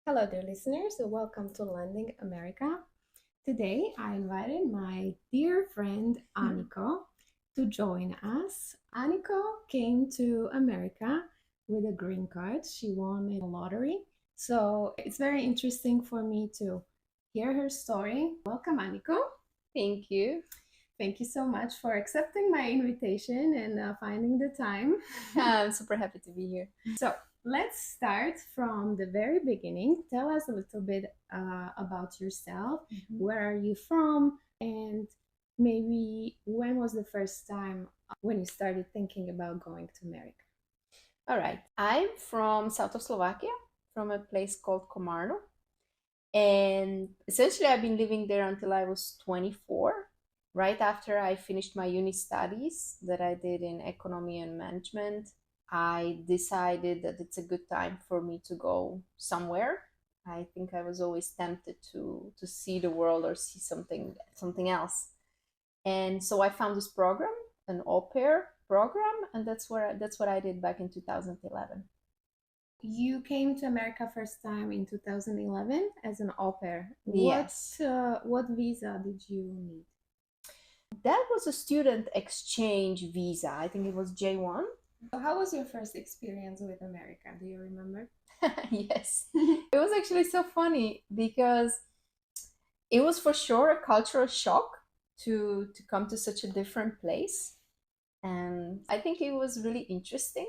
Hello, dear listeners, and welcome to Landing America. Today, I invited my dear friend Aniko to join us. Aniko came to America with a green card. She won a lottery. So it's very interesting for me to hear her story. Welcome, Aniko. Thank you. Thank you so much for accepting my invitation and finding the time. I'm super happy to be here. So let's start from the very beginning. Tell us a little bit about yourself. Where are you from? And maybe when was the first time when you started thinking about going to America? All right. I'm from south of Slovakia, from a place called Komarno. And essentially, I've been living there until I was 24. Right after I finished my uni studies that I did in economy and management, I decided that it's a good time for me to go somewhere. I think I was always tempted to see the world or see something else. And so I found this program, an au pair program, and that's what I did back in 2011. You came to America first time in 2011 as an au pair. Yes. What visa did you need? That was a student exchange visa. I think it was J1. So how was your first experience with America? Do you remember? Yes. It was actually so funny because it was for sure a cultural shock to come to such a different place. And I think it was really interesting.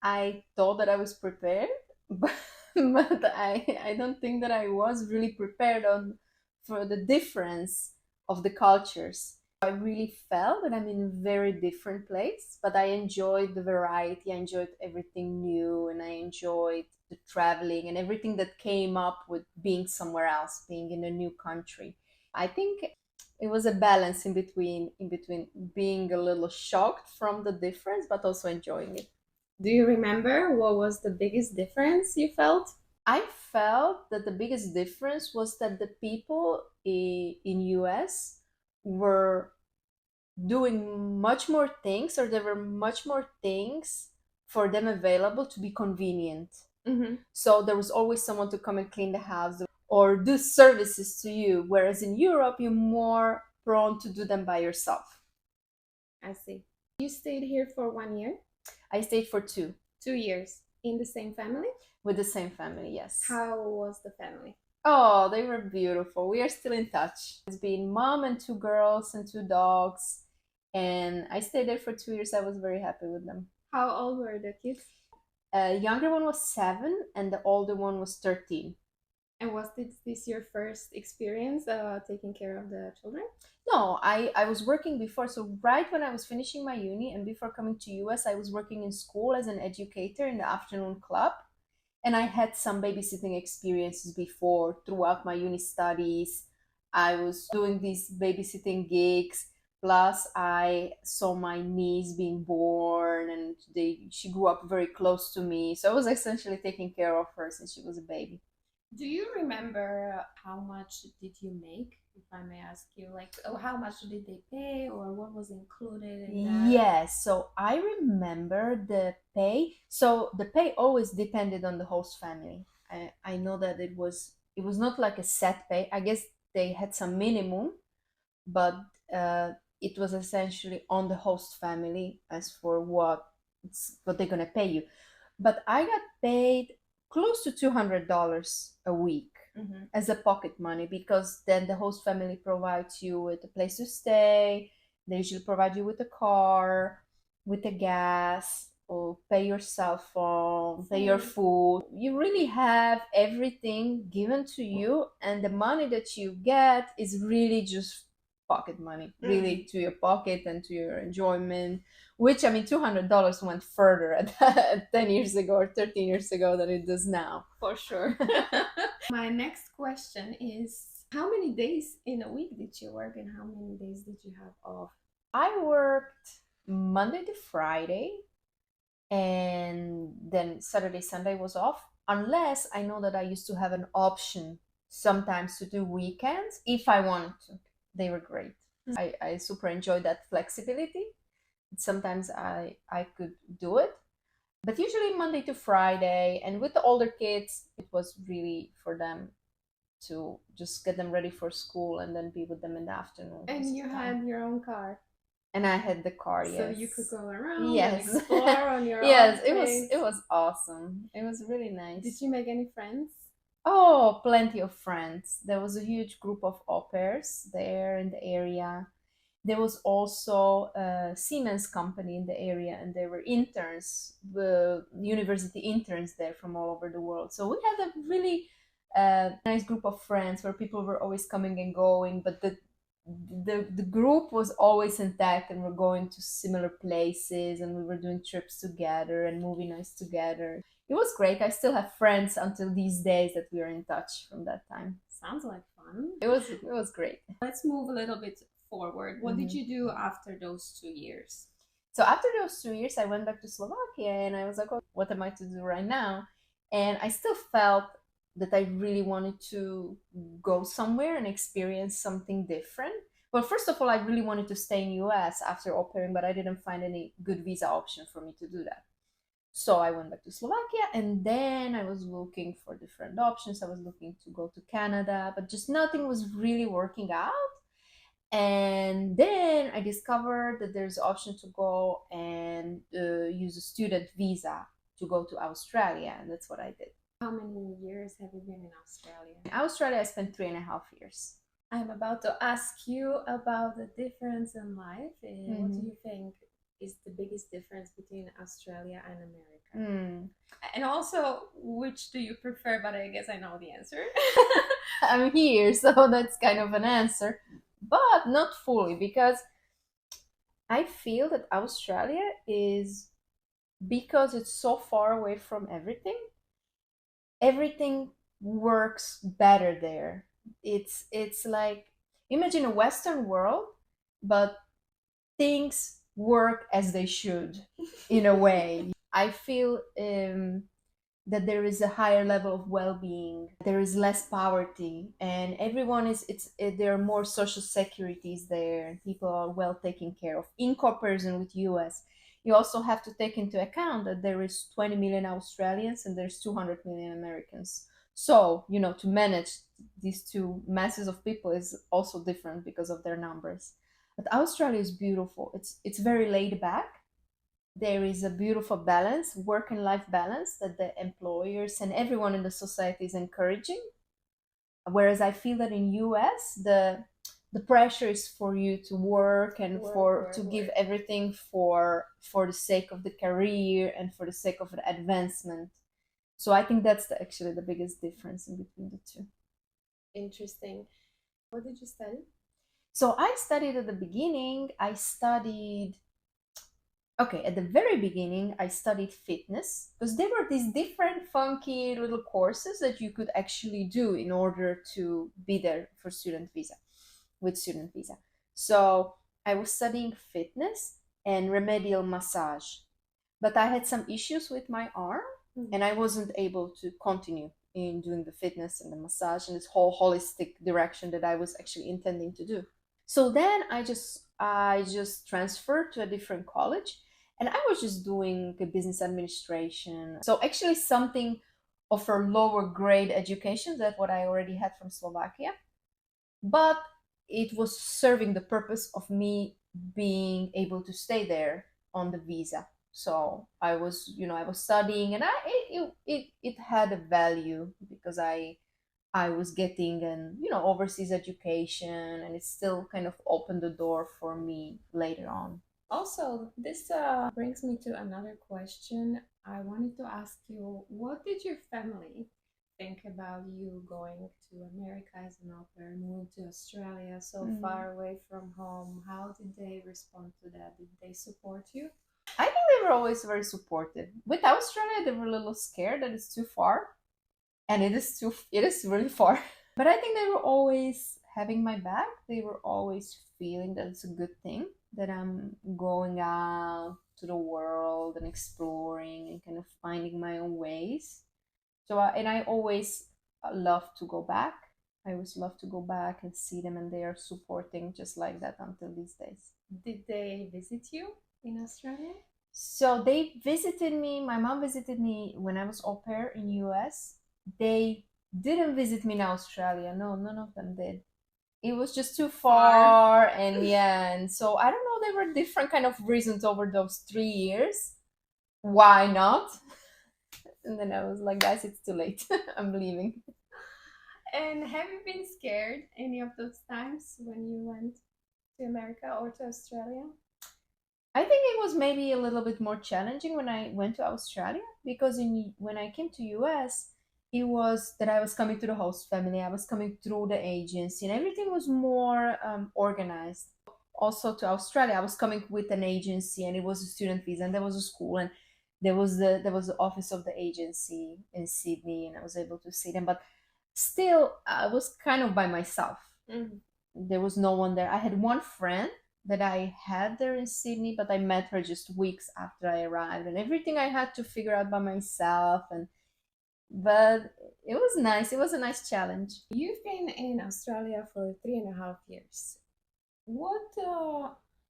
I thought that I was prepared, but, but I don't think that I was really prepared on for the difference of the cultures. I really felt that I'm in a very different place, but I enjoyed the variety. I enjoyed everything new, and I enjoyed the traveling and everything that came up with being somewhere else, being in a new country. I think it was a balance in between being a little shocked from the difference but also enjoying it. Do you remember what was the biggest difference you felt? I felt that the biggest difference was that the people in US were doing much more things, or there were much more things for them available to be convenient. So there was always someone to come and clean the house or do services to you, whereas in Europe you're more prone to do them by yourself. I see. You stayed here for 1 year? I stayed for 2. 2 years in the same family? With the same family, yes. How was the family? Oh, they were beautiful. We are still in touch. It's been mom and 2 girls and 2 dogs. And I stayed there for 2 years. I was very happy with them. How old were the kids? Younger one was 7 and the older one was 13. And was this your first experience taking care of the children? No, I was working before. So right when I was finishing my uni and before coming to US, I was working in school as an educator in the afternoon club. And I had some babysitting experiences before throughout my uni studies. I was doing these babysitting gigs. Plus, I saw my niece being born, and she grew up very close to me. So I was essentially taking care of her since she was a baby. Do you remember how much did you make, if I may ask you? Like, oh, how much did they pay, or what was included in that? Yes, so I remember the pay. So the pay always depended on the host family. I know that it was not like a set pay. I guess they had some minimum, but uh, it was essentially on the host family as for what they're gonna pay you. But I got paid close to $200 a week as a pocket money, because then the host family provides you with a place to stay. They usually provide you with a car, with the gas, or pay your cell phone, pay your food. You really have everything given to you, and the money that you get is really just pocket money, really, to your pocket and to your enjoyment. Which, I mean, $200 went further at 10 years ago or 13 years ago than it does now. For sure. My next question is, how many days in a week did you work and how many days did you have off? I worked Monday to Friday, and then Saturday, Sunday was off. Unless I know that I used to have an option sometimes to do weekends if I wanted to. They were great. I super enjoyed that flexibility. Sometimes I could do it. but usually Monday to Friday. And with the older kids, it was really for them to just get them ready for school and then be with them in the afternoon And most of you the time. had your own car, And I had the car, so you could yes. go around and Yes. explore on your own Yes, pace. it was awesome. It was really Did nice. you make any friends? Oh, plenty of friends. There was a huge group of au pairs there in the area. There was also a Siemens company in the area, and there were interns, university interns there from all over the world. So we had a really nice group of friends where people were always coming and going, but the group was always intact, and we're going to similar places, and we were doing trips together and movie nights together. It was great. I still have friends until these days that we are in touch from that time. Sounds like fun. It was great. Let's move a little bit forward. What did Mhm. you do after those 2 years? So after those 2 years, I went back to Slovakia and I was like, oh, what am I to do right now? And I still felt that I really wanted to go somewhere and experience something different. Well, first of all, I really wanted to stay in US after au pairing, but I didn't find any good visa option for me to do that. So I went back to Slovakia and then I was looking for different options. I was looking to go to Canada, but just nothing was really working out. And then I discovered that there's an option to go and use a student visa to go to Australia, and that's what I did. How many years have you been in Australia? In Australia, I spent 3.5 years. I'm about to ask you about the difference in life. What do you think is the biggest difference between Australia and America? Mm. And also, which do you prefer? But I guess I know the answer. I'm here, so that's kind of an answer, but not fully because I feel that Australia is, because it's so far away from everything, everything works better there. It's like, imagine a Western world, but things work as they should in a way. I feel that there is a higher level of well-being, there is less poverty, and everyone is there are more social securities there, people are well taken care of in comparison with US. You also have to take into account that there is 20 million Australians and there's 200 million Americans. So to manage these two masses of people is also different because of their numbers. But Australia is beautiful. It's very laid back. There is a beautiful balance, work and life balance, that the employers and everyone in the society is encouraging. Whereas I feel that in US, the pressure is for you to work and to give everything for the sake of the career and for the sake of the advancement. So I think that's actually the biggest difference in between the two. Interesting. What did you study? So I studied at the beginning, I studied okay, at the very beginning, I studied fitness because there were these different funky little courses that you could actually do in order to be there for student visa, with student visa. So I was studying fitness and remedial massage, but I had some issues with my arm and I wasn't able to continue in doing the fitness and the massage and this whole holistic direction that I was actually intending to do. So then I just transferred to a different college and I was just doing a business administration. So actually something of a lower grade education than what I already had from Slovakia, but it was serving the purpose of me being able to stay there on the visa. So I was studying and it had a value because I was getting an overseas education, and it still kind of opened the door for me later on. Also, this brings me to another question. I wanted to ask you, what did your family think about you going to America as an au pair, moving to Australia so far away from home? How did they respond to that? Did they support you? I think they were always very supportive. With Australia, they were a little scared that it's too far, and it is really far. But I think they were always having my back. They were always feeling that it's a good thing that I'm going out to the world and exploring and kind of finding my own ways. So, and I always love to go back. I always love to go back and see them, and they are supporting just like that until these days. Did they visit you in Australia? So they visited me. My mom visited me when I was au pair in US. They didn't visit me in Australia. No, none of them did. It was just too Far. far, and yeah, and so I don't know. There were different kind of reasons over those 3 years. Why not? And then I was like, guys, it's too late. I'm leaving. And have you been scared any of those times when you went to America or to Australia? I think it was maybe a little bit more challenging when I went to Australia because when I came to US, it was that I was coming to the host family. I was coming through the agency, and everything was more organized. Also to Australia, I was coming with an agency, and it was a student visa, and there was a school, and there was the office of the agency in Sydney, and I was able to see them. But still, I was kind of by myself. Mhm. There was no one there. I had one friend that I had there in Sydney, but I met her just weeks after I arrived, and everything I had to figure out by myself. And but it was nice. It was a nice challenge. You've been in Australia for 3.5 years. What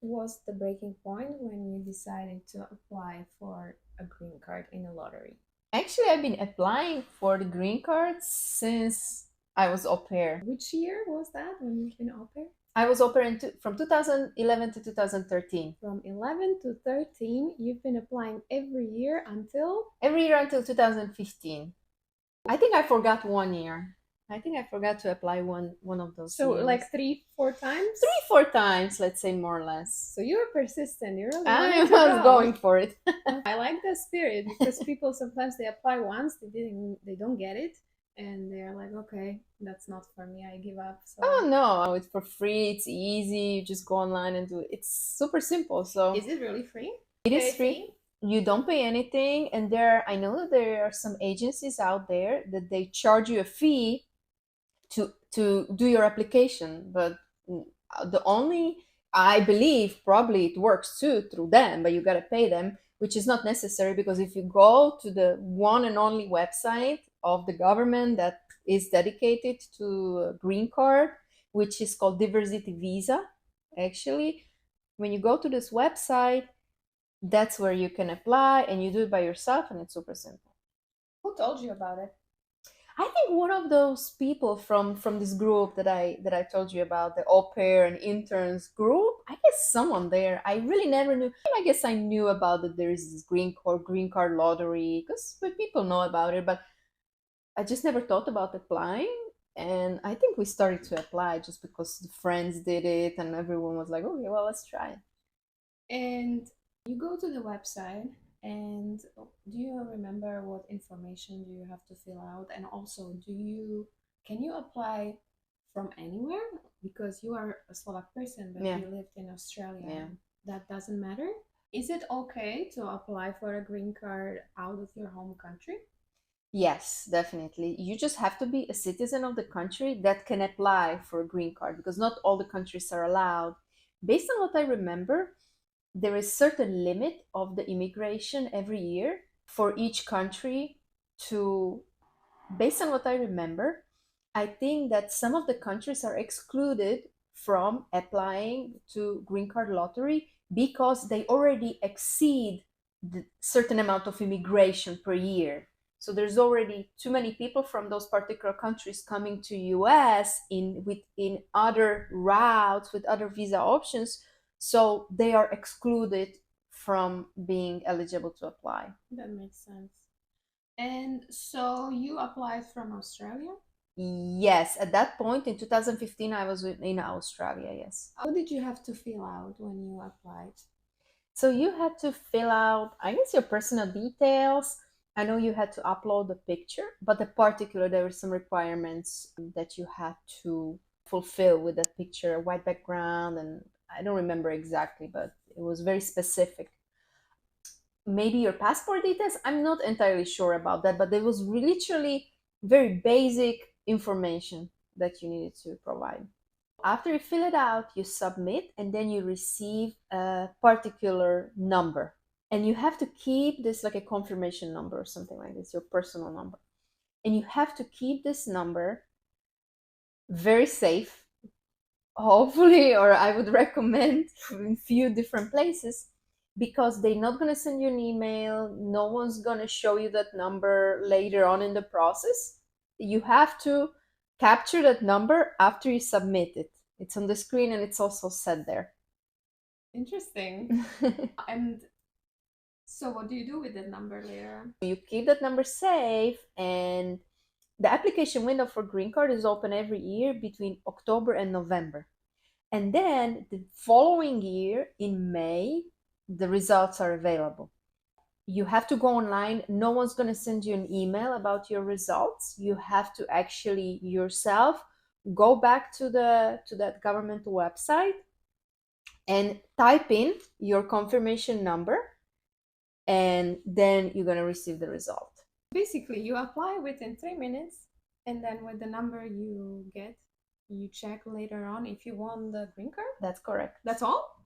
was the breaking point when you decided to apply for a green card in a lottery? Actually, I've been applying for the green card since I was au pair. Which year was that when you've been au pair? I was au pair from 2011 to 2013. From 11 to 13, you've been applying every year until Every year until 2015. I think I forgot one year. I think I forgot to apply one of those so years. like 3-4 times. 3-4 times, let's say, more or less. So you were persistent. You really I wanted was to go. going for it. I like that spirit because people sometimes they apply once, they don't get it, and they're like, okay, that's not for me. I give up. So Oh no, it's for free. It's easy. You just go online and do it. It's super simple. So is it really free? it is Pay free. fee? You don't pay anything, and I know that there are some agencies out there that they charge you a fee to do your application. But the only, I believe, probably it works too through them, but you got to pay them, which is not necessary because if you go to the one and only website of the government that is dedicated to a green card, which is called Diversity Visa, actually, when you go to this website, that's where you can apply, and you do it by yourself, and it's super simple. Who told you about it? I think one of those people from this group that I told you about, the au pair and interns group. I guess someone there. I really never knew. I guess I knew about that there is this green card lottery because people know about it, but I just never thought about applying. And I think we started to apply just because the friends did it, and everyone was like, "Okay, well, let's try it." And you go to the website, and do you remember what information do you have to fill out? And also, can you apply from anywhere? Because you are a Slovak person, but Yeah, you lived in Australia. yeah. That doesn't matter. Is it okay to apply for a green card out of your home country? Yes, definitely. You just have to be a citizen of the country that can apply for a green card because not all the countries are allowed. Based on what I remember, there is certain limit of the immigration every year for each country to, based on what I remember, I think that some of the countries are excluded from applying to green card lottery because they already exceed the certain amount of immigration per year. So there's already too many people from those particular countries coming to US in other routes with other visa options, so they are excluded from being eligible to apply. That makes sense. And so you applied from Australia? Yes, at that point in 2015, I was in Australia. Yes. What did you have to fill out when you applied? So you had to fill out, I guess, your personal details. I know you had to upload a picture, but the particular, there were some requirements that you had to fulfill with that picture, a white background, and I don't remember exactly, but it was very specific. Maybe your passport details. I'm not entirely sure about that, but there was literally very basic information that you needed to provide. After you fill it out, you submit, and then you receive a particular number. And you have to keep this like a confirmation number or something like this, your personal number. And you have to keep this number very safe, hopefully, or I would recommend in few different places, because they're not going to send you an email. No one's going to show you that number later on in the process. You have to capture that number after you submit it. It's on the screen and it's also set there. Interesting. And so what do you do with that number later? You keep that number safe, and the application window for green card is open every year between October and November. And then the following year in May, the results are available. You have to go online. No one's going to send you an email about your results. You have to actually yourself go back to that government website and type in your confirmation number, and then you're going to receive the result. Basically, you apply within 3 minutes, and then with the number you get, you check later on if you won the green card. That's correct. That's all?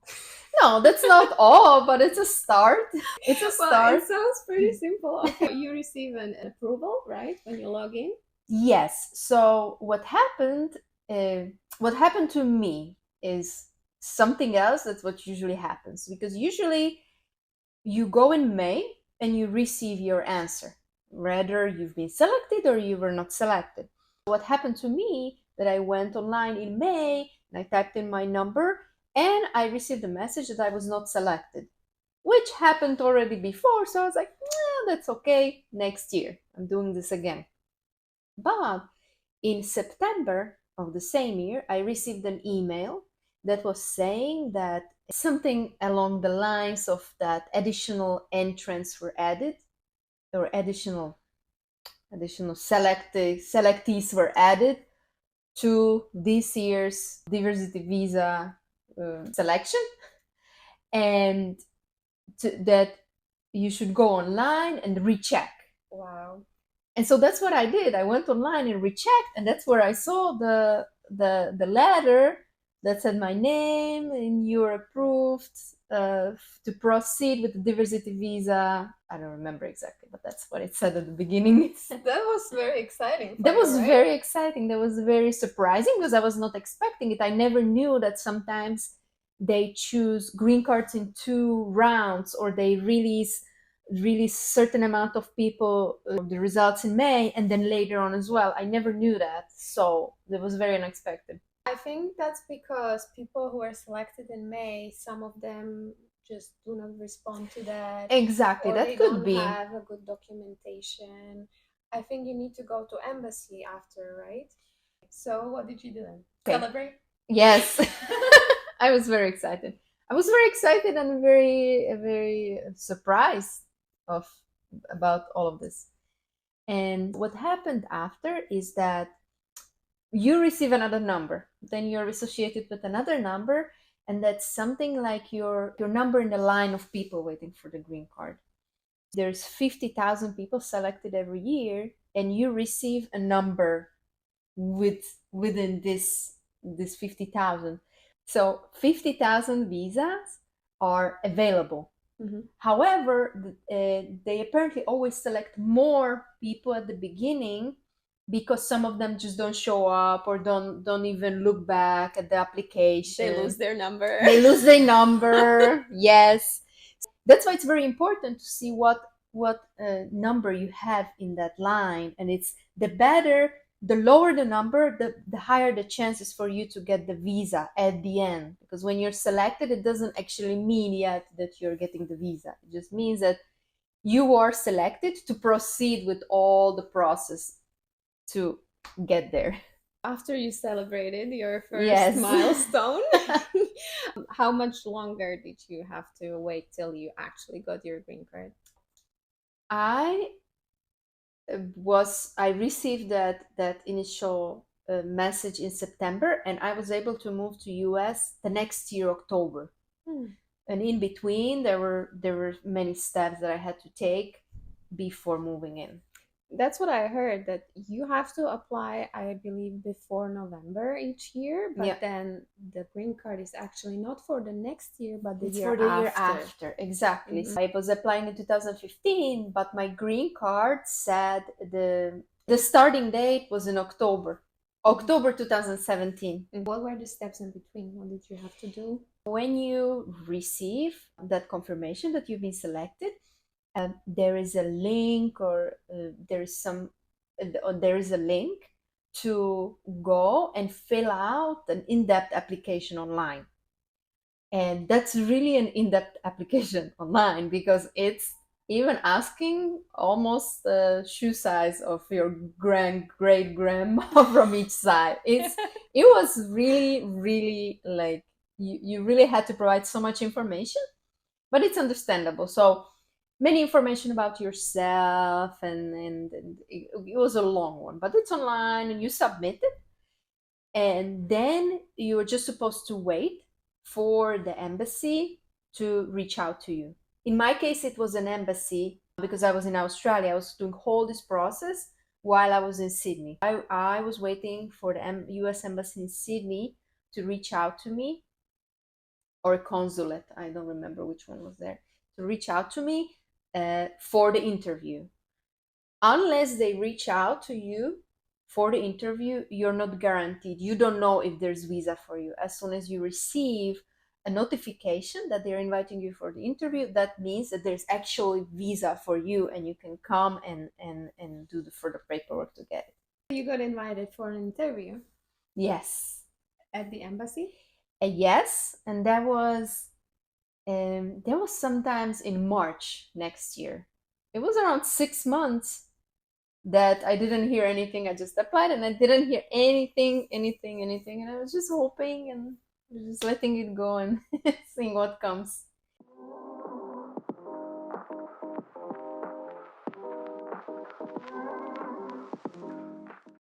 No, that's not all, but it's a start. It's a Well, start. it sounds pretty simple. Okay, you receive an approval, right, when you log in? Yes. So what happened to me is something else. That's what usually happens, because usually you go in May and you receive your answer, whether you've been selected or you were not selected. What happened to me, that I went online in May and I typed in my number and I received a message that I was not selected, which happened already before. So I was like, that's okay. Next year, I'm doing this again. But in September of the same year, I received an email that was saying that something along the lines of that additional entrants were added, or additional selectees were added to this year's diversity visa selection, and that you should go online and recheck. Wow. And so that's what I did. I went online and rechecked, and that's where I saw the letter that said my name and you're approved to proceed with the diversity visa. I don't remember exactly, but that's what it said at the beginning. That was very exciting. That was right? very exciting. That was very surprising because I was not expecting it. I never knew that sometimes they choose green cards in 2 rounds, or they release certain amount of people the results in May and then later on as well. I never knew that, so that was very unexpected. I think that's because people who are selected in May, some of them just do not respond to that. Exactly, or that they could don't be. have a good documentation. I think you need to go to embassy after, right? So what did you do then? Okay. Celebrate? Yes. I was very excited. I was very excited and very surprised about all of this. And what happened after is that you receive another number, then you're associated with another number, and that's something like your number in the line of people waiting for the green card. There's 50,000 people selected every year, and you receive a number within this 50,000. So 50,000 visas are available. Mm-hmm. However, they apparently always select more people at the beginning, because some of them just don't show up or don't even look back at the application. They lose their number. They lose their number. Yes. That's why it's very important to see what number you have in that line, and it's the lower the number, the higher the chances for you to get the visa at the end. Because when you're selected, it doesn't actually mean yet that you're getting the visa. It just means that you are selected to proceed with all the process to get there. After you celebrated your first Yes. milestone, how much longer did you have to wait till you actually got your green card? I received that initial message in September, and I was able to move to US the next year, October. And in between, there were many steps that I had to take before moving in. That's what I heard, that you have to apply, I believe, before November each year, but Yeah. then the green card is actually not for the next year, but the It's year for the after. year after, exactly. Mhm. So I was applying in 2015, but my green card said the starting date was in October 2017. And what were the steps in between? What did you have to do? When you receive that confirmation that you've been selected, there is a link, or there is a link to go and fill out an in-depth application online. And that's really an in-depth application online, because it's even asking almost the shoe size of your great grandma from each side. It was really, really like, you really had to provide so much information, but it's understandable. So many information about yourself, and it was a long one, but it's online and you submit it, and then you're just supposed to wait for the embassy to reach out to you. In my case, it was an embassy because I was in Australia. I was doing all this process while I was in Sydney. I was waiting for the US embassy in Sydney to reach out to me, or a consulate, I don't remember which one was there, to reach out to me for the interview. Unless they reach out to you for the interview, you're not guaranteed. You don't know if there's visa for you. As soon as you receive a notification that they're inviting you for the interview, that means that there's actually visa for you, and you can come and do the further paperwork to get it. You got invited for an interview Yes. at the embassy? Yes, and that was sometimes in March next year. It was around 6 months that I didn't hear anything. I just applied and I didn't hear anything. And I was just hoping and just letting it go and seeing what comes.